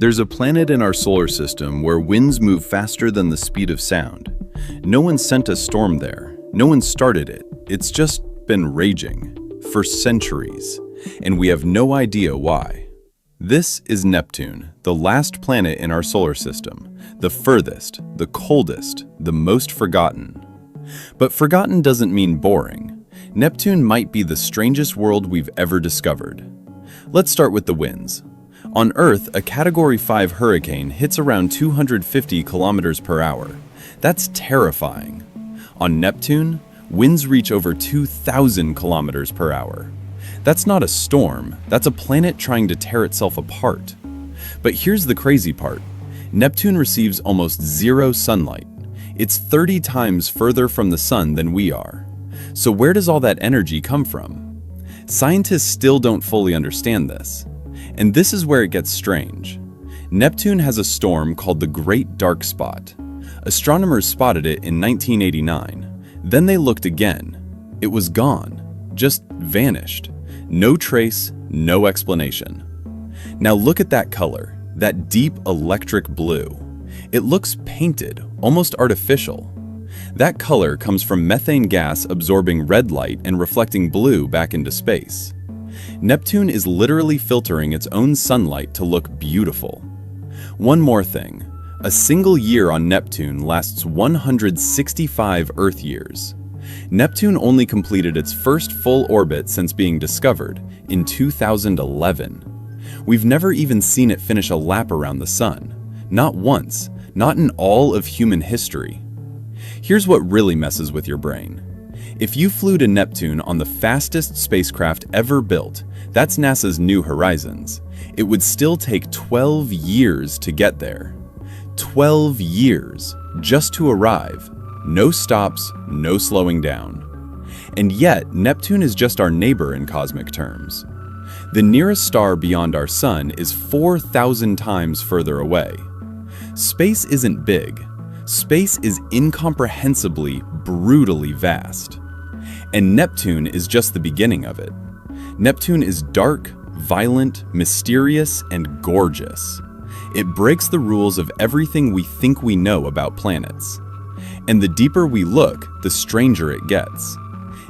There's a planet in our solar system where winds move faster than the speed of sound. No one sent a storm there. No one started it. It's just been raging for centuries, and we have no idea why. This is Neptune, the last planet in our solar system, the furthest, the coldest, the most forgotten. But forgotten doesn't mean boring. Neptune might be the strangest world we've ever discovered. Let's start with the winds. On Earth, a Category 5 hurricane hits around 250 kilometers per hour. That's terrifying. On Neptune, winds reach over 2,000 kilometers per hour. That's not a storm, that's a planet trying to tear itself apart. But here's the crazy part. Neptune receives almost zero sunlight. It's 30 times further from the sun than we are. So where does all that energy come from? Scientists still don't fully understand this. And this is where it gets strange. Neptune has a storm called the Great Dark Spot. Astronomers spotted it in 1989. Then they looked again. It was gone, just vanished. No trace, no explanation. Now look at that color, that deep electric blue. It looks painted, almost artificial. That color comes from methane gas absorbing red light and reflecting blue back into space. Neptune is literally filtering its own sunlight to look beautiful. One more thing. A single year on Neptune lasts 165 Earth years. Neptune only completed its first full orbit since being discovered in 2011. We've never even seen it finish a lap around the sun. Not once, not in all of human history. Here's what really messes with your brain. If you flew to Neptune on the fastest spacecraft ever built, that's NASA's New Horizons, it would still take 12 years to get there. 12 years just to arrive. No stops, no slowing down. And yet, Neptune is just our neighbor in cosmic terms. The nearest star beyond our sun is 4,000 times further away. Space isn't big. Space is incomprehensibly, brutally vast. And Neptune is just the beginning of it. Neptune is dark, violent, mysterious, and gorgeous. It breaks the rules of everything we think we know about planets. And the deeper we look, the stranger it gets.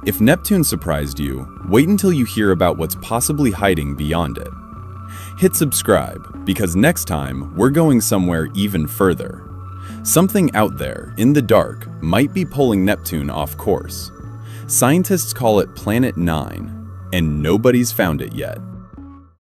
If Neptune surprised you, wait until you hear about what's possibly hiding beyond it. Hit subscribe, because next time we're going somewhere even further. Something out there, in the dark, might be pulling Neptune off course. Scientists call it Planet 9, and nobody's found it yet.